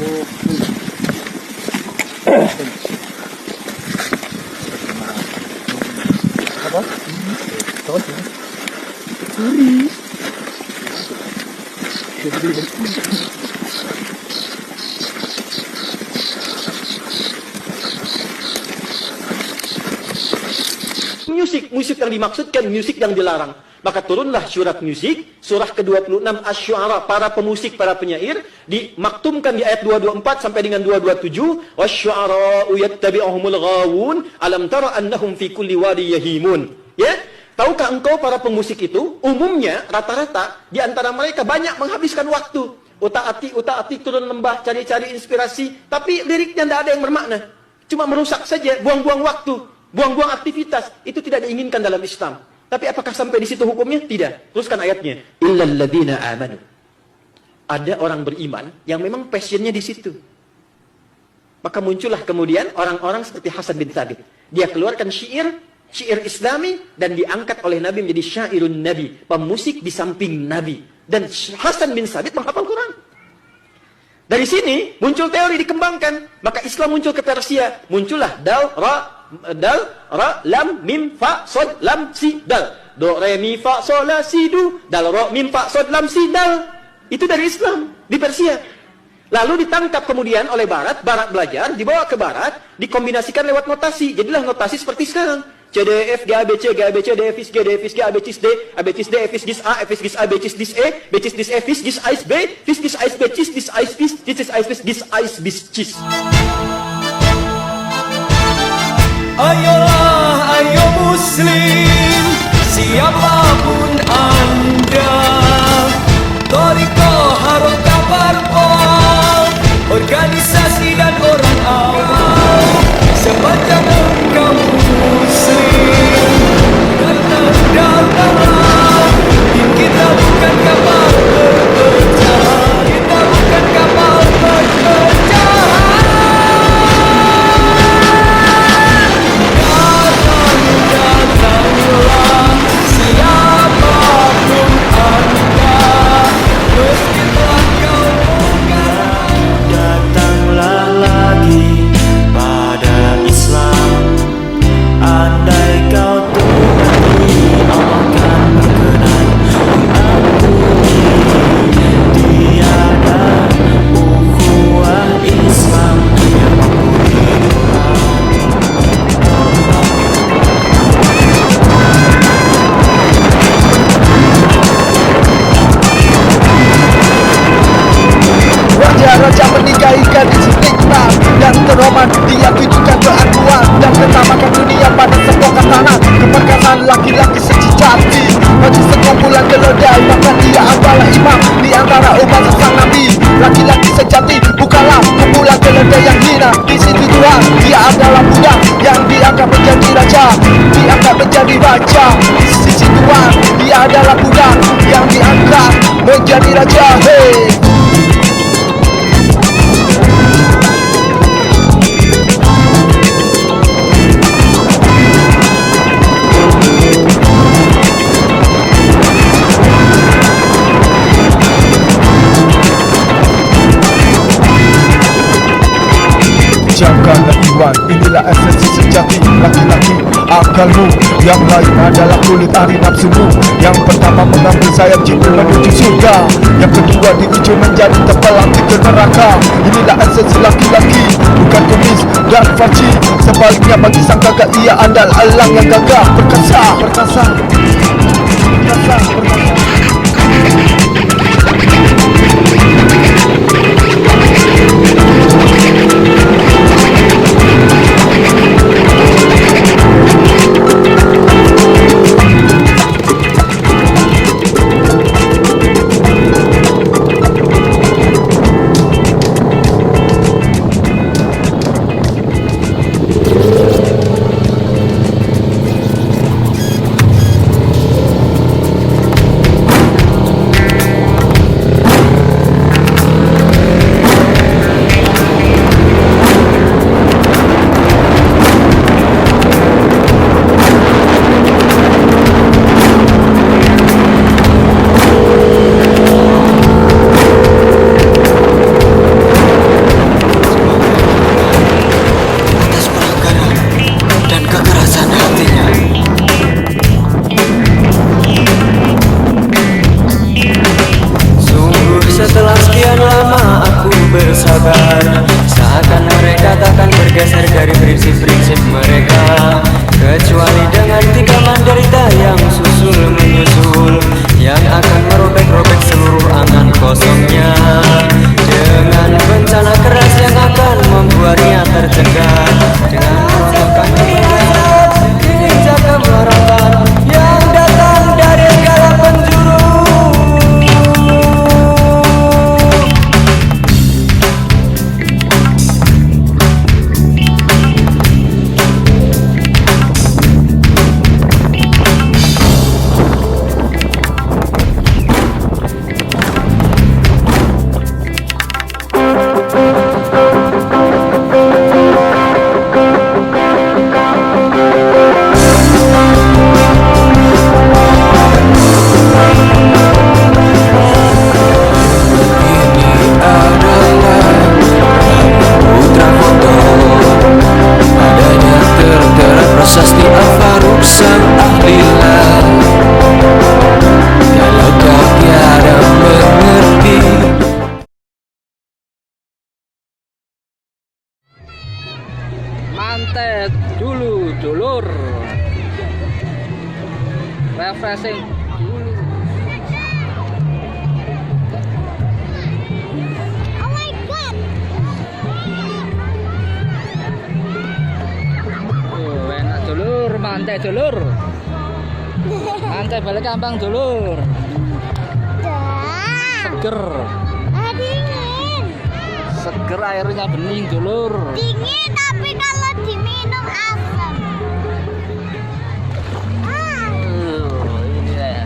Apa? Musik yang dimaksudkan, musik yang dilarang. Maka turunlah surat musik, surah ke-26 Asy-Syu'ara, para pemusik, para penyair, dimaktumkan di ayat 224 sampai dengan 227, wasy-syu'ara'u yattabi'uhumul ghawun, alam tara annahum fi kulli wadi yahimun. Ya? Tahukah engkau para pemusik itu, umumnya, rata-rata, di antara mereka banyak menghabiskan waktu. Utak-atik turun lembah, cari-cari inspirasi, tapi liriknya tidak ada yang bermakna. Cuma merusak saja, buang-buang waktu, buang-buang aktivitas. Itu tidak diinginkan dalam Islam. Tapi apakah sampai di situ hukumnya? Tidak. Teruskan ayatnya. Illal ladzina amanu. Ada orang beriman yang memang passionnya di situ. Maka muncullah kemudian orang-orang seperti Hasan bin Thabit. Dia keluarkan syair Islami dan diangkat oleh Nabi menjadi syairun Nabi, pemusik di samping Nabi. Dan Hasan bin Thabit menghafal Quran. Dari sini muncul teori dikembangkan. Maka Islam muncul ke Persia. Muncullah dal, ra, lam, mim, fa, sod, lam, si, dal. Do, re, mi, fa, sol, la, si, du. Dal, ro, mim, fa, sod, lam, si, dal. Itu dari Islam di Persia. Lalu ditangkap kemudian oleh Barat belajar, dibawa ke Barat, dikombinasikan lewat notasi. Jadilah notasi seperti sekarang. C, D, F, G, A, B, C, G, A, B, C, D, F, G, D, F, G, A, B, C, D, A, B, C, D, F, G, A, F, G, A, B, C, D, E, B, C, D, F, G, A, B, F, G, A, B, C, D, A, B, C, Ayolah, ayo muslim, siapapun anda, Thariqah, Harakah, Parpol, organisasi dan orang awam, sepanjang engkau muslim, datanglah, kita bukan kapal berpecahan, kita bukan kapal berpecahan. Datanglah, siapapun anda, meski telah kau bukan. Datanglah lagi pada Islam, andai kau tunani Allah akan berkenan mengampuni. Tiada ukhuwah Islam yang mampu Raja menikahi gadis nikmat dan terhormat. Dia tunjukkan keakuan dan ketamakan dunia pada sebuah tanah. Keperkasaan laki-laki sejati bagi sekumpulan keledai. Maka dia adalah imam di antara umat sang Nabi. Laki-laki sejati bukanlah kumpulan keledai yang hina. Di sisi Tuhan dia adalah budak yang diangkat menjadi raja, diangkat menjadi raja. Di sisi Tuhan dia adalah budak yang diangkat menjadi raja. Hey. Jagalah iman, inilah esensi sejati laki-laki. Akalmu yang lain adalah kulit ari nafsumu. Yang pertama mengambil sayap jiwa menuju surga, yang kedua diuji menjadi terpelantik ke neraka. Inilah esensi laki-laki, bukan kumis dan faci. Sebaliknya bagi sang gagak ia andal elang yang gagah perkasa. geser dari prinsip-prinsip mereka, kecuali dengan 3 menderita yang susul menyusul, yang akan merobek-robek seluruh angan kosongnya, dengan bencana keras yang akan membuatnya tercekat, dengan merontokkan kebenaran, diinjak kemerahan yang datang dari segala penjuru. Prasasti Al-Faruq sang ahlilah. Kalau kau tiada mengerti, mantet dulu dulur, refreshing dulu. Oh my god. Enak dulur, mantet dulur, mantet balik kampung dulur, Dah. seger, Dingin. seger airnya bening dulur. Dingin tapi kalau diminum asam. Ini ya.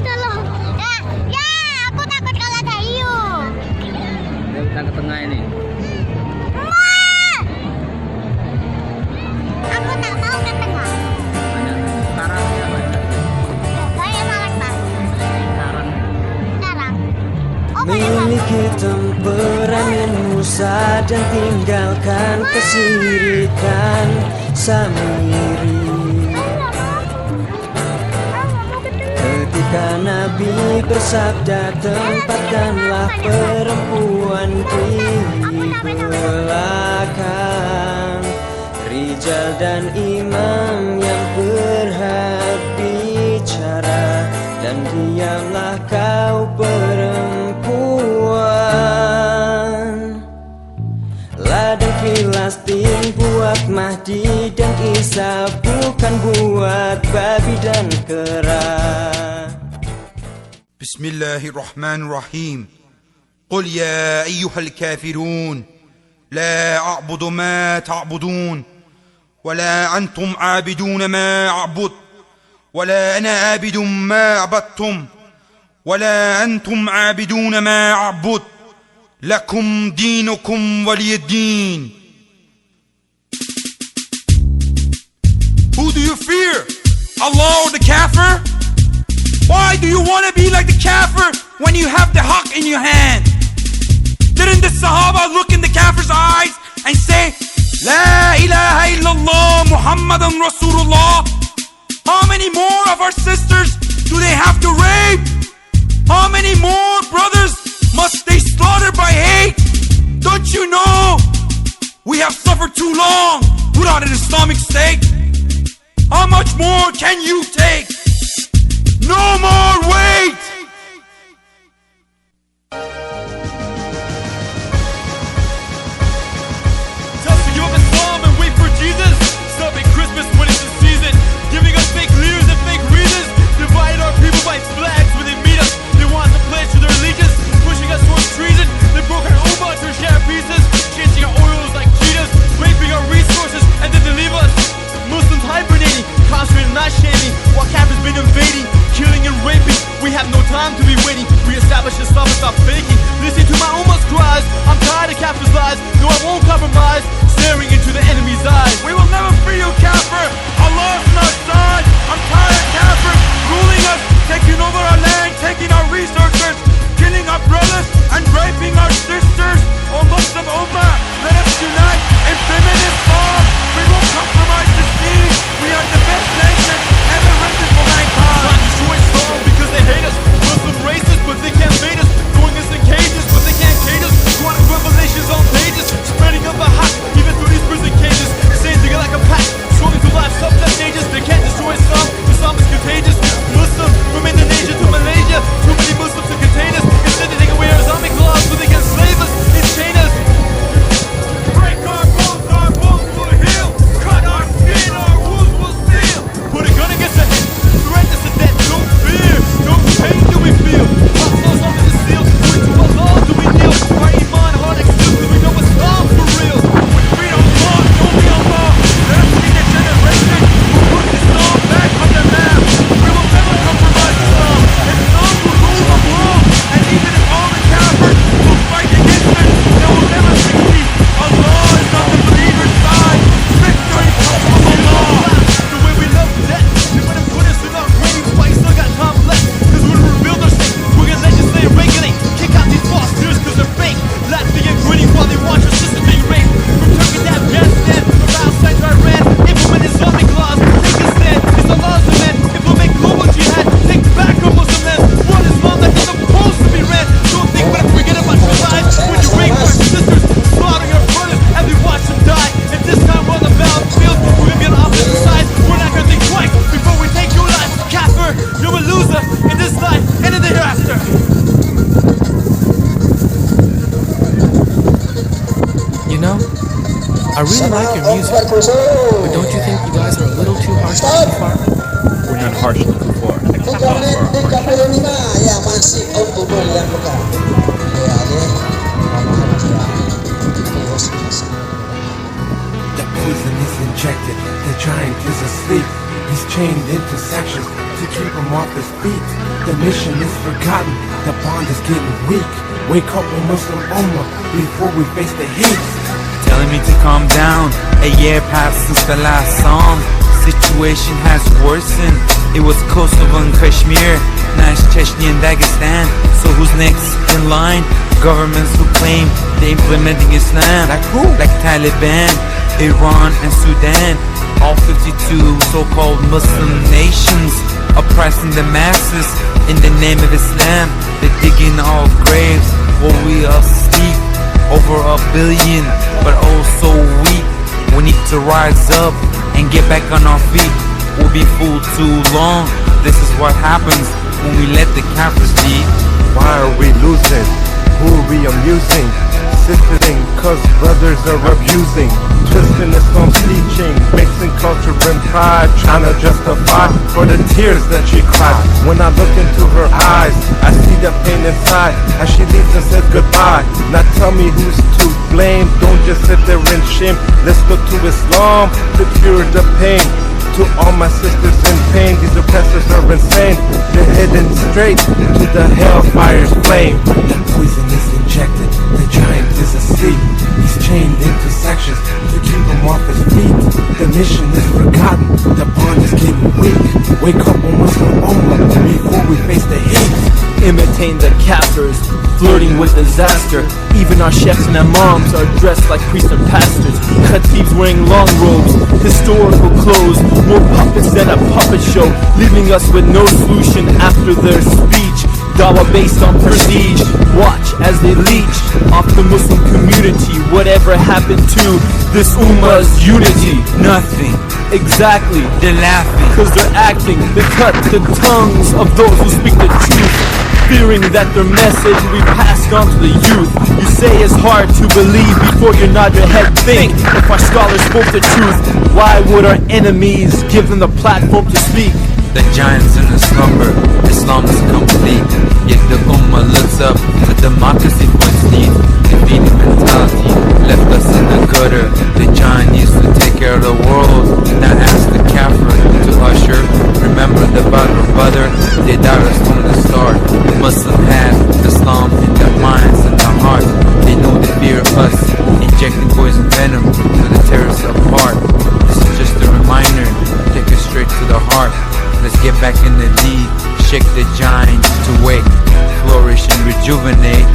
Tolong. Ya, aku takut kalau ada hiu. Kita ke tengah ini. Aku tak mau ke tengah. Banyak karang ya, banyak Banyak banget, Pak. karang. Sekarang. Oh, banyak banget. Miliki temperamen Musa dan tinggalkan kesirikan Samiri. Ketika Nabi bersabda, tempatkanlah perempuan di belakang, rijal dan imam yang berhak bicara, dan diamlah kau perempuan. Ladang Filastin buat Mahdi dan Isa, bukan buat babi dan kera. Bismillahirrahmanirrahim. قل يا أيها الكافرون لا أعبد ما تعبدون ولا أنتم عابدون ما أعبد ولا أنا عابد ما عبدتم ولا أنتم عابدون ما أعبد لكم دينكم ولي الدين. Who do you fear? Allah or the kafir? Why do you want to be like the kafir when you have the haqq in your hand? Didn't the Sahaba look in the kafir's eyes and say, La ilaha illallah Muhammadan Rasulullah? How many more of our sisters do they have to rape? How many more brothers must they slaughter by hate? Don't you know we have suffered too long without an Islamic state? How much more can you take? No more wait! Just to give up Islam and wait for Jesus. Stopping Christmas when it's the season. Giving us fake leaders and fake reasons. Divide our people by flags when they meet us. They want to pledge to their allegiance. Pushing us towards treason. They broke our ummah to share pieces. Changing our oils like cheetahs. Raping our resources and then they leave us. Muslims hibernating, concentrating, not shaming. While Kafirs been invading, killing and raping. We I really like your music, but don't you think you guys are a little too harsh to Kufar? We're not harsh to Kufar. The poison is injected, the giant is asleep. He's chained into sections to keep him off his feet. The mission is forgotten, the bond is getting weak. Wake up, O Muslim Ummah, before we face the heat. Telling me to calm down. A year passed since the last song. Situation has worsened. It was Kosovo and Kashmir, now it's Chechnya and Dagestan. So who's next in line? Governments who claim they're implementing Islam. Like who? Like Taliban, Iran and Sudan. All 52 so-called Muslim nations oppressing the masses in the name of Islam. They're digging our graves while we are asleep. Over 1 billion, but oh so weak. We need to rise up and get back on our feet. We'll be fooled too long. This is what happens when we let the Kafirs lead. Why are we losing? Who are we amusing? Sifting, cause brothers are abusing. Twisting Islam's teaching, mixing culture and pride, trying to justify for the tears that she cried. When I look into her eyes, I see the pain inside as she leaves and says goodbye. Now tell me who's to blame, don't just sit there in shame. Let's look to Islam to cure the pain. To all my sisters in pain, these oppressors are insane. They're heading straight to the hellfire's flame. The poison is injected, the giant is asleep. He's chained into sections to keep him off his feet. The mission is forgotten, the bond is getting weak. Wake up, O Muslim Ummah, before we face the heat. Imitating the Kafirs, flirting with disaster. Even our chefs and imams are dressed like priests and pastors. Khatibs wearing long robes, historical clothes, more puppets than a puppet show, leaving us with no solution after their speech. Dawah based on prestige. Watch as they leech off the Muslim community. Whatever happened to this Ummah's unity? Nothing. Exactly. They're laughing. Cause they're acting. They cut the tongues of those who speak the truth, fearing that their message will be passed on to the youth. You say it's hard to believe before you nod your head. Think, if our scholars spoke the truth, why would our enemies give them the platform to speak? The giant's in a slumber, Islam is complete. Yet the Ummah looks up to democracy for its need. Defeated mentality left us in the gutter. The giant used to take care of the world, now ask the Kafir to usher. Remember the Badr brother, they died us from the start. Muslim had Islam in their minds and their hearts. They know the fear of us, injecting poison venom to the terrorists apart. This is just a reminder, take us straight to the heart. Let's get back in the lead, shake the giants to wake, flourish and rejuvenate,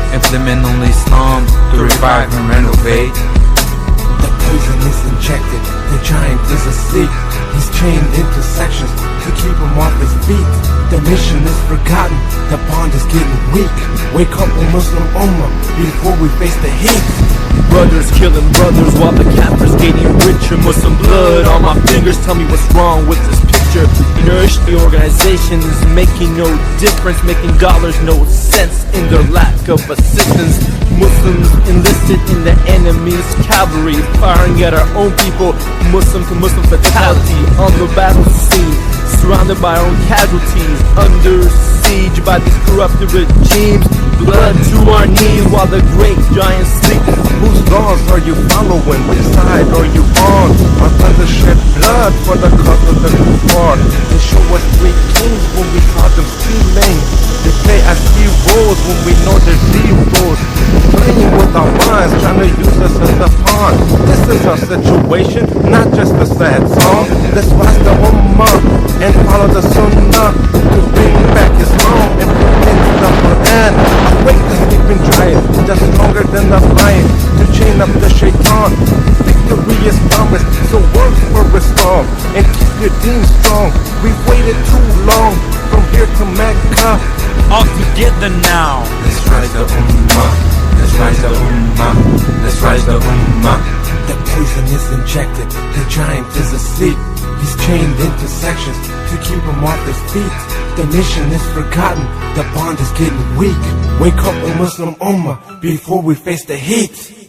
implement only Islam to revive and renovate. The poison is injected, the giant is asleep. He's chained into sections to keep him off his feet. The mission is forgotten, the bond is getting weak. Wake up, O Muslim Ummah, before we face the heat. Brothers killing brothers while the Kafirs getting richer. Muslim blood on my fingers, tell me what's wrong with this picture. Nourish the organizations, making no difference, making dollars no sense in their lack of assistance. Muslims enlisted in the enemy's cavalry, firing at our own people. Muslim to Muslim fatality on the battle scene, surrounded by our own casualties, under siege by these corrupted regimes. Blood to our knees while the great giants sleep. Whose laws are you following? Which side are you on? Our brothers shed blood for the cause of the Kuffar. They show us 3 kings when we saw them stealing. They play as heroes when we know they're zeros. Playing with our minds, trying to use us as a pawn. This is our situation, not just a sad song. Let's rise the Ummah and follow the Sunnah to bring back Islam and bring in the Quran. Awake the sleeping giant, just stronger than the lion, to chain up the shaitan. Victory is promised, so work for Islam and keep your deen strong. We've waited too long, from here to Mecca. All together now. Let's rise the Ummah, let's rise the Ummah, let's rise the Ummah. The poison is injected, the giant is asleep. He's chained into sections to keep him off his feet. The mission is forgotten, the bond is getting weak. Wake up, O Muslim Ummah, before we face the heat.